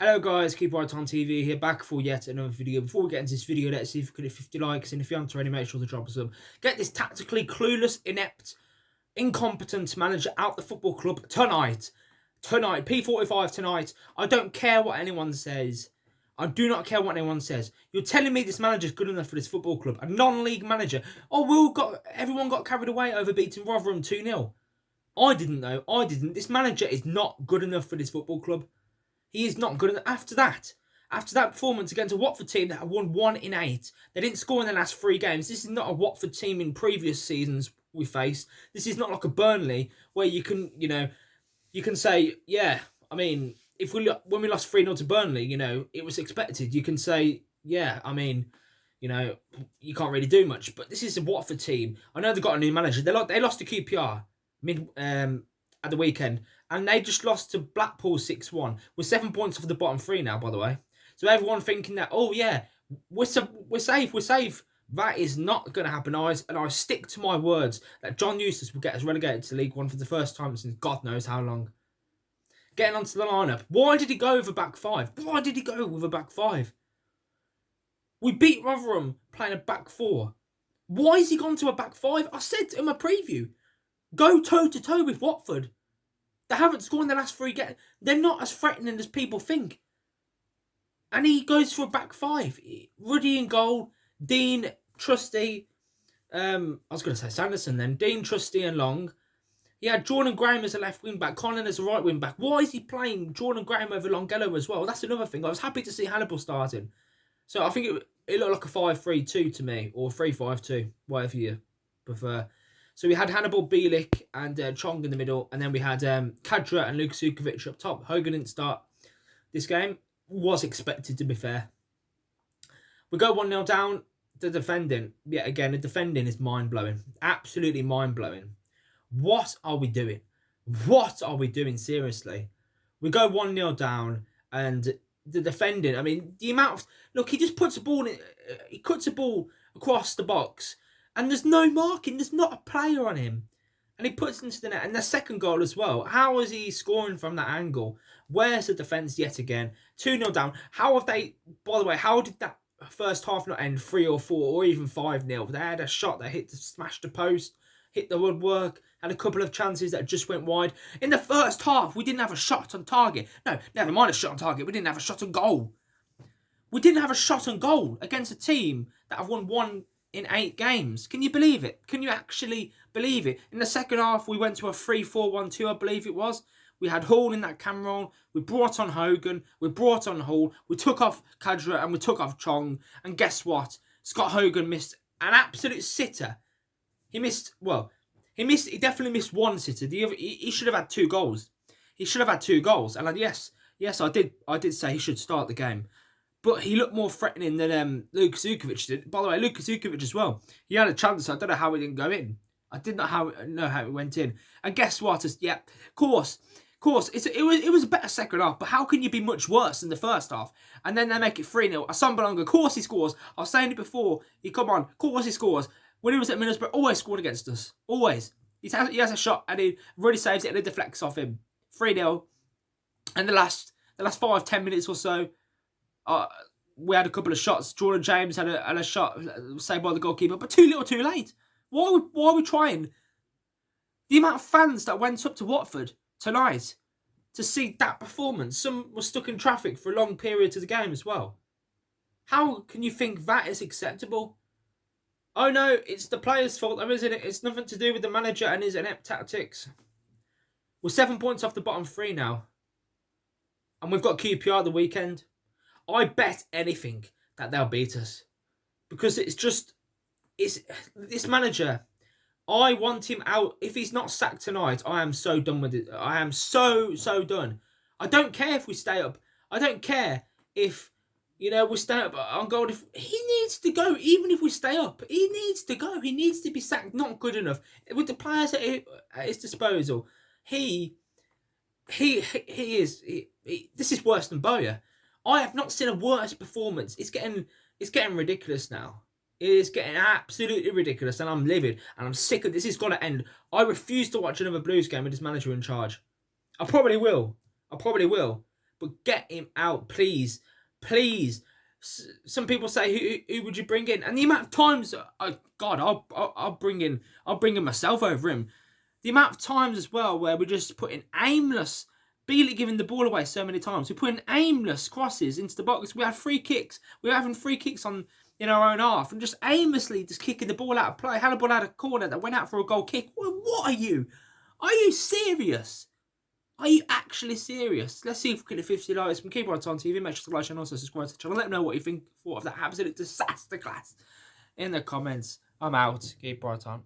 Hello guys, Keep Right On TV here, back for yet another video. Before we get into this video, let's see if we can hit 50 likes, and if you haven't already, make sure to drop us up. Get this tactically clueless, inept, incompetent manager out the football club tonight. Tonight, P45 tonight. I don't care what anyone says. I do not care what anyone says. You're telling me this manager's good enough for this football club, a non-league manager. Oh, everyone got carried away over beating Rotherham 2-0. I didn't though. I didn't. This manager is not good enough for this football club. He is not good enough. After that performance against a Watford team that had won 1 in 8, they didn't score in the last 3 games. This is not a Watford team in previous seasons we faced. This is not like a Burnley where you can, you can say, yeah, I mean, when we lost 3-0 to Burnley, it was expected. You can say, yeah, I mean, you can't really do much. But this is a Watford team. I know they've got a new manager. They lost to QPR at the weekend, and they just lost to Blackpool 6-1 with 7 points off the bottom 3 now, by the way. So everyone thinking that, oh yeah, we're safe. That is not going to happen, and I stick to my words that John Eustace will get us relegated to League One for the first time since God knows how long. Getting onto the lineup, why did he go with a back 5? Why did he go with a back 5? We beat Rotherham playing a back 4. Why has he gone to a back 5? I said in my preview, go toe-to-toe with Watford. They haven't scored in the last 3 games. They're not as threatening as people think. And he goes for a back 5. Ruddy in goal. Dean, Trusty. I was going to say Sanderson then. Dean, Trusty and Long. He had Jordan Graham as a left wing back. Conlon as a right wing back. Why is he playing Jordan Graham over Longello as well? That's another thing. I was happy to see Hannibal starting. So I think it looked like a 5-3-2 to me. Or 3-5-2. Whatever you prefer. So we had Hannibal, Bielik and Chong in the middle. And then we had Kadra and Luka Sukovic up top. Hogan didn't start this game. Was expected, to be fair. We go 1-0 down. The defending. Yet again, the defending is mind-blowing. Absolutely mind-blowing. What are we doing? What are we doing, seriously? We go 1-0 down. And the defending, I mean, the amount of... Look, he just puts a ball in... He cuts a ball across the box. And there's no marking. There's not a player on him. And he puts it into the net. And the second goal as well. How is he scoring from that angle? Where's the defence yet again? 2-0 down. How have they... By the way, how did that first half not end 3 or 4 or even 5-0? They had a shot that smashed the post, hit the woodwork, had a couple of chances that just went wide. In the first half, we didn't have a shot on target. No, never mind a shot on target. We didn't have a shot on goal. We didn't have a shot on goal against a team that have won 1 in 8 games. Can you believe it? Can you actually believe it? In the second half, we went to a 3-4-1-2, I believe it was. We had Hall in that cam roll. We brought on Hogan. We brought on Hall. We took off Kadra and we took off Chong. And guess what? Scott Hogan missed an absolute sitter. He definitely missed one sitter. He should have had 2 goals. He should have had 2 goals. And yes, I did say he should start the game. But he looked more threatening than Luka Sukovic did. By the way, Luka Sukovic as well. He had a chance. I don't know how it didn't go in. I did not know how it went in. And guess what? Of course, it was a better second half. But how can you be much worse than the first half? And then they make it 3-0. Asombalonga, of course he scores. I was saying it before. Of course he scores. When he was at Middlesbrough, always scored against us. Always. He has a shot and he really saves it and it deflects off him. 3-0. And the last 5-10 minutes or so, we had a couple of shots. Jordan James had a shot saved by the goalkeeper, but too little, too late. Why are we trying? The amount of fans that went up to Watford tonight to see that performance. Some were stuck in traffic for a long period of the game as well. How can you think that is acceptable? Oh no, it's the players' fault, though, isn't it? It's nothing to do with the manager and his inept tactics. We're 7 points off the bottom 3 now. And we've got QPR the weekend. I bet anything that they'll beat us. Because it's this manager. I want him out. If he's not sacked tonight, I am so done with it. I am so done. I don't care if we stay up. I don't care if, we stay up on goal. He needs to go, even if we stay up. He needs to go. He needs to be sacked. Not good enough. With the players at his disposal, he is... this is worse than Bowyer. I have not seen a worse performance. It's getting ridiculous now. It is getting absolutely ridiculous, and I'm livid, and I'm sick of this. It's got to end. I refuse to watch another Blues game with this manager in charge. I probably will. but get him out, please. Please. Some people say, who would you bring in? And the amount of times, I'll bring in myself over him. The amount of times as well where we're just putting aimless, Bealey giving the ball away so many times. We're putting aimless crosses into the box. We had free kicks. We were having free kicks in our own half and just aimlessly just kicking the ball out of play. Had a ball out of corner that went out for a goal kick. What are you? Are you serious? Are you actually serious? Let's see if we can hit 50 likes. From Keep Right On TV. Make sure to like, share, and also subscribe to the channel. Let me know what you thought of that absolute disaster class in the comments. I'm out. Keep right on.